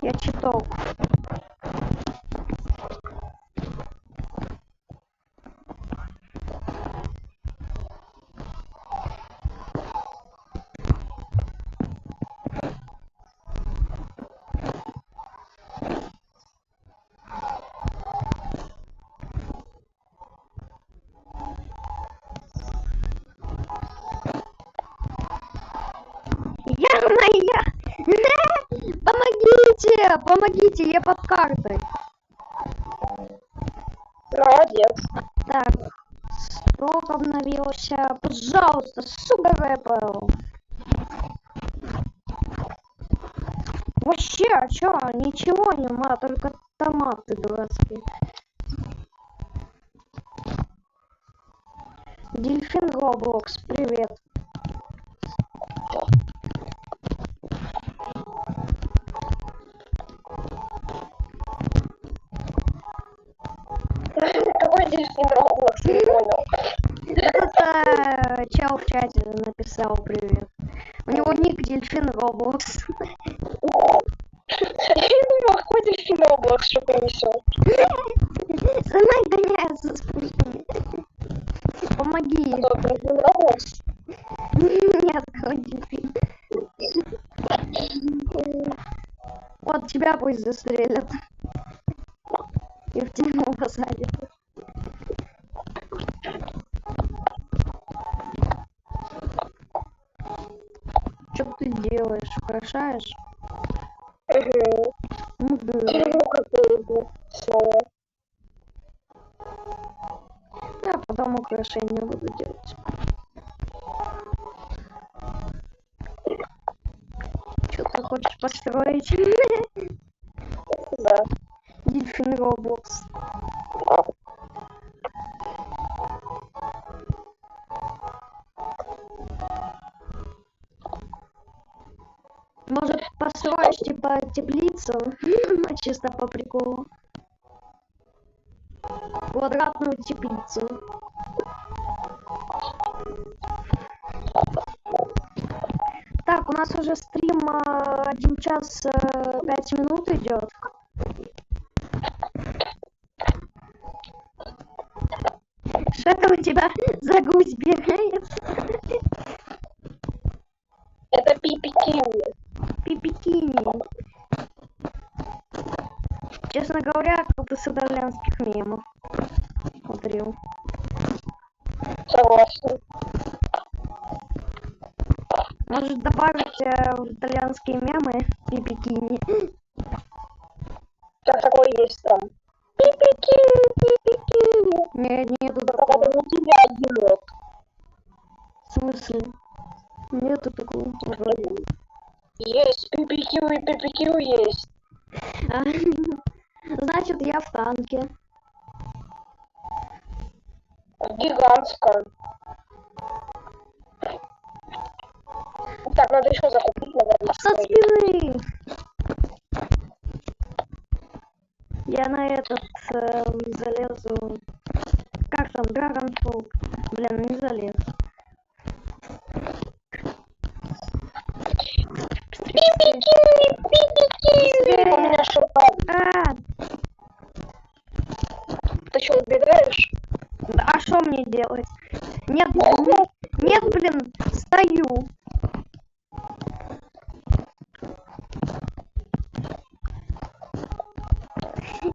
Я читал. помогите, я под картой. Молодец. Так, сток обновился. Пожалуйста, Супер Эппл. Вообще, а чё? Ничего нема, только томаты дурацкие. Дельфин Роблокс, привет. Какой дельфин Роблокс, не понял. Это чел в чате написал привет. У него ник Дельфин Роблокс. Я не думала, какой дельфин Роблокс, что принесет. Сама гоняется с пушками. Помоги. А то дельфин Роблокс. Нет, какой дельфин. Вот тебя пусть застрелят. И в тюрьму посадят. Что ты делаешь? Украшаешь? Угу. Ну да. Ну, какое слово. Я потом украшения буду делать. Что ты хочешь построить? Да. Дельфин Роблокс. Может, построишь типа теплицу? Чисто по приколу. Квадратную теплицу. Так, у нас уже стрим 1 час 5 минут идет. Что это у тебя за гусь бегает? Это пипи-киви. Пипикини. Честно говоря, как с итальянских мемов. Смотрел. Согласен. Может добавить в итальянские мемы пипикини? Как такое есть там. Пипи-киви, пипи-киви. Нет, нету Это такого. у тебя енот. В смысле? Нету такого. Вроде. Есть пипи-киви, пипи-киви есть. Значит, я в танке. Гигантская. Так, надо еще закупить, наверное. Со спины! Я на этот залезу. Как там? Dragonfall. Блин, не залез. Пипи-киви, пипи-киви. У меня что-то... А, Ты что, убегаешь? а что мне делать? Нет, нет, блин, стою.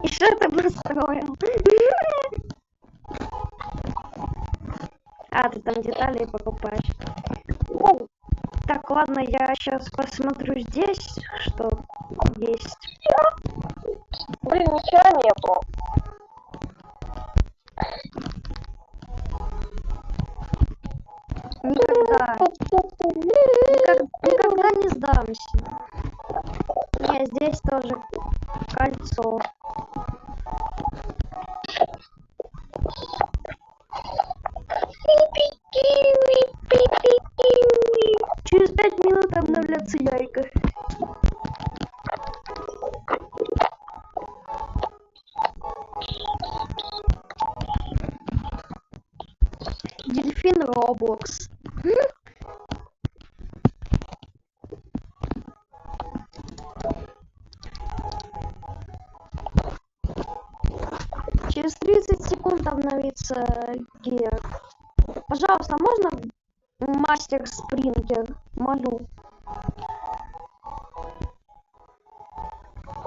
И что ты построил? А, ты там детали покупаешь. Так, ладно, я сейчас посмотрю здесь, что есть. Блин, ничего нету. Никогда не сдамся. Не, здесь тоже кольцо. Через 5 минут обновляться яйка. Дельфин Роблокс. Через 30 секунд обновится гир. Пожалуйста, можно мастер Спрингер? Молю.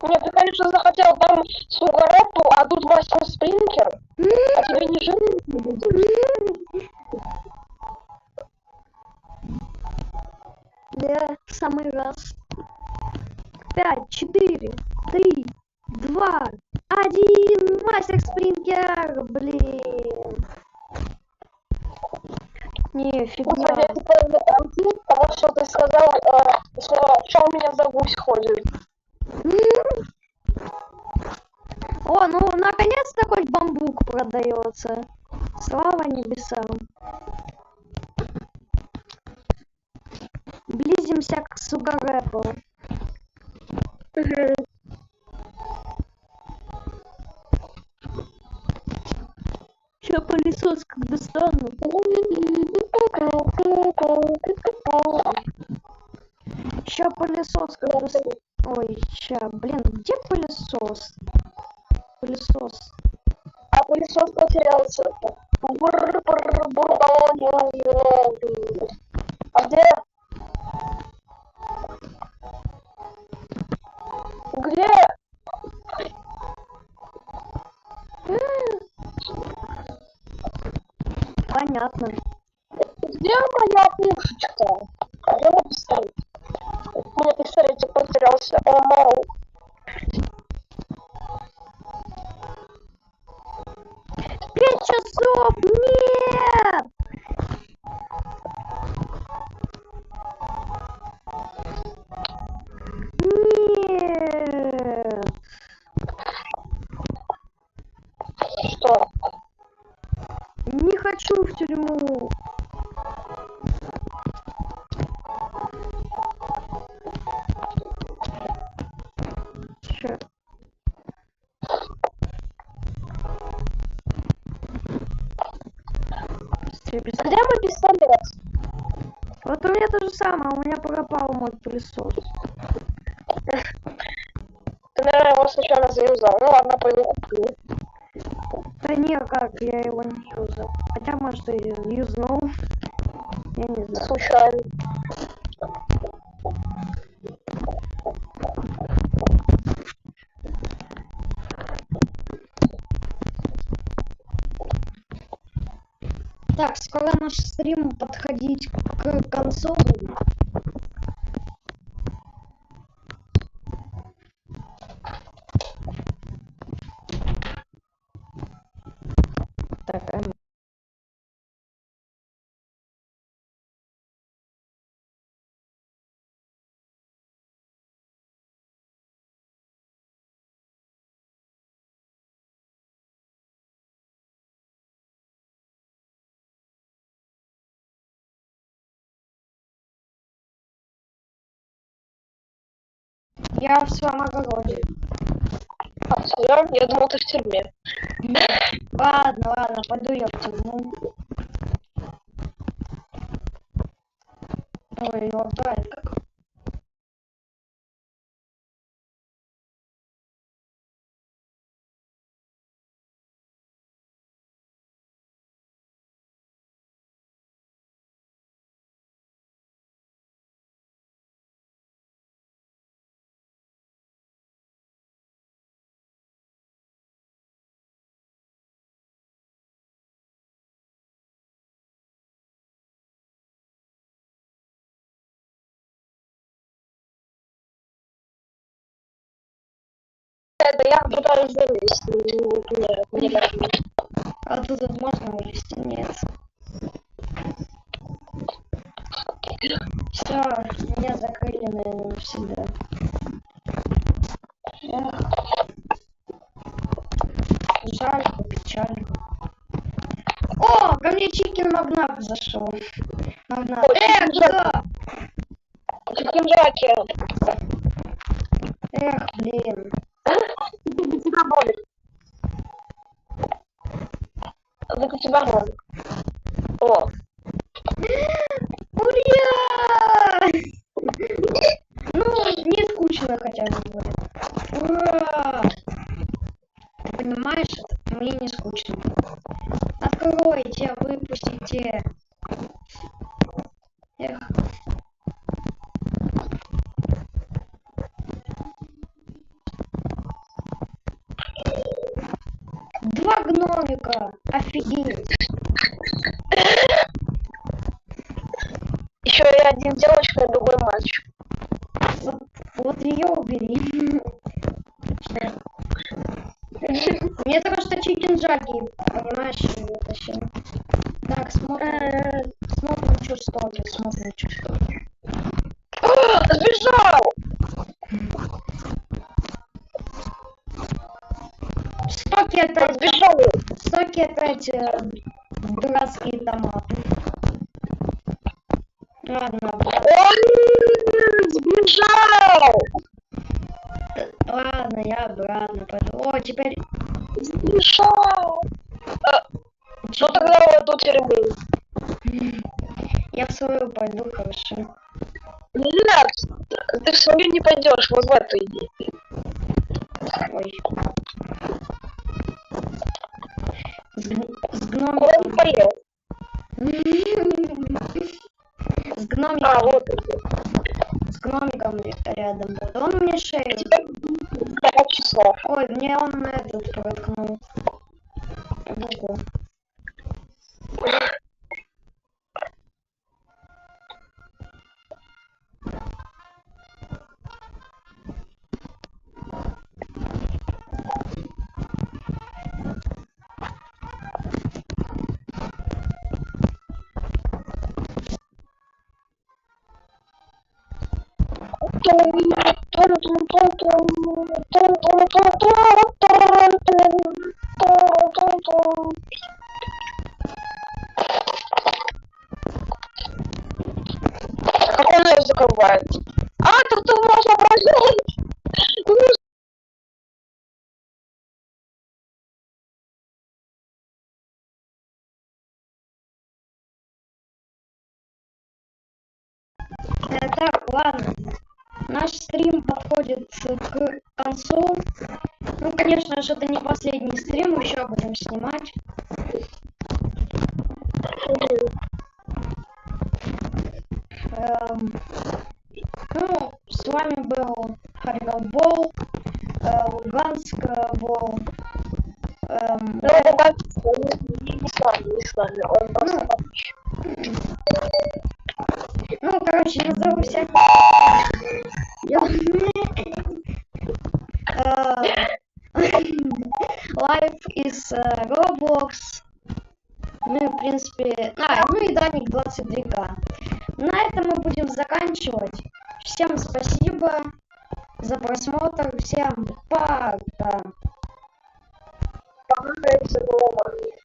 Нет, ты, конечно, захотел там Сугарету, а тут мастер Спринкер. А тебе не жить? Да, в самый раз. 5, 4, мастер Спрингер, блин. Не, фигня. Я теперь потому что ты сказал, что у меня за гусь ходит. О, ну наконец-то хоть бамбук продается. Слава небесам. Близимся к сугарэпу. Ща пылесос как достану. Ща пылесос как достану. Ой, ща, блин, где пылесос? Пылесос. А пылесос потерялся. А где? Где? Понятно. Где моя пушечка? Где мой пистолет? У меня пистолетик потерялся. О, мау. 5 часов! Нет! Нет! Что? Не хочу в тюрьму. Чё? Где мой пистолет? Вот у меня то же самое, у меня пропал мой пылесос. Ты, наверное, его случайно заюзал. Ну ладно, пойду куплю. Да не, как, я его не юзал. Хотя, может, и юзнул. Я не знаю. Случайно. Так, скоро наш стрим подходить к концу. Так, я в своем огороде. А, все? Я думал, ты в тюрьме. Ладно, ладно, пойду я в тюрьму. Ой, лагает как. Это я пытаюсь залезть. Не могу. А тут можно вылезти? Нет. Все, меня закрыли, наверное, навсегда. Эх. Жаль, печаль. О, ко мне Чикин Магнат зашел. Магнат. Куда? Чикин-джаки. Эх, блин. За тебя болит. За тебя болит. О. Ура! Ну, не скучно хотя бы будет. Ура! Ты понимаешь, мне не скучно. Откройте, выпустите. Эх. Два гномика. Офигеть. Еще и один девочка, и другой мальчик. Вот ее убери. Мне только что короче, кинжальки, понимаешь, вытащил. Так, смотрим частоты, смотрим частоты. Сбежал! Стоки опять, Сбежал! стоки опять дурацкие томаты. Ладно, Он сбежал! ладно, я обратно пойду. О, теперь... Сбежал! Что тогда вот у тюрьмы? Я в свою пойду, хорошо. Нет, ты в свою не пойдешь, вот в эту иди. Ой. С Куда гномиком. он поел? С гномиком. А, вот. С гномиком рядом будет. Он мне шею. 5 часов. Ой, мне он этот проткнул. Руку. Как он ее закрывает? А, тут можно брать. Так, ладно. Наш стрим подходит к концу. Ну, конечно же, это не последний стрим, еще будем снимать. Ну, с вами был Харьковбол, Луганск был. Ну, не с нами, он просто... Ну, короче, я зову всех. Live из Roblox. Ну, в принципе... ну и Даник 22К. На этом мы будем заканчивать. Всем спасибо за просмотр. Всем пока. Пока, это было.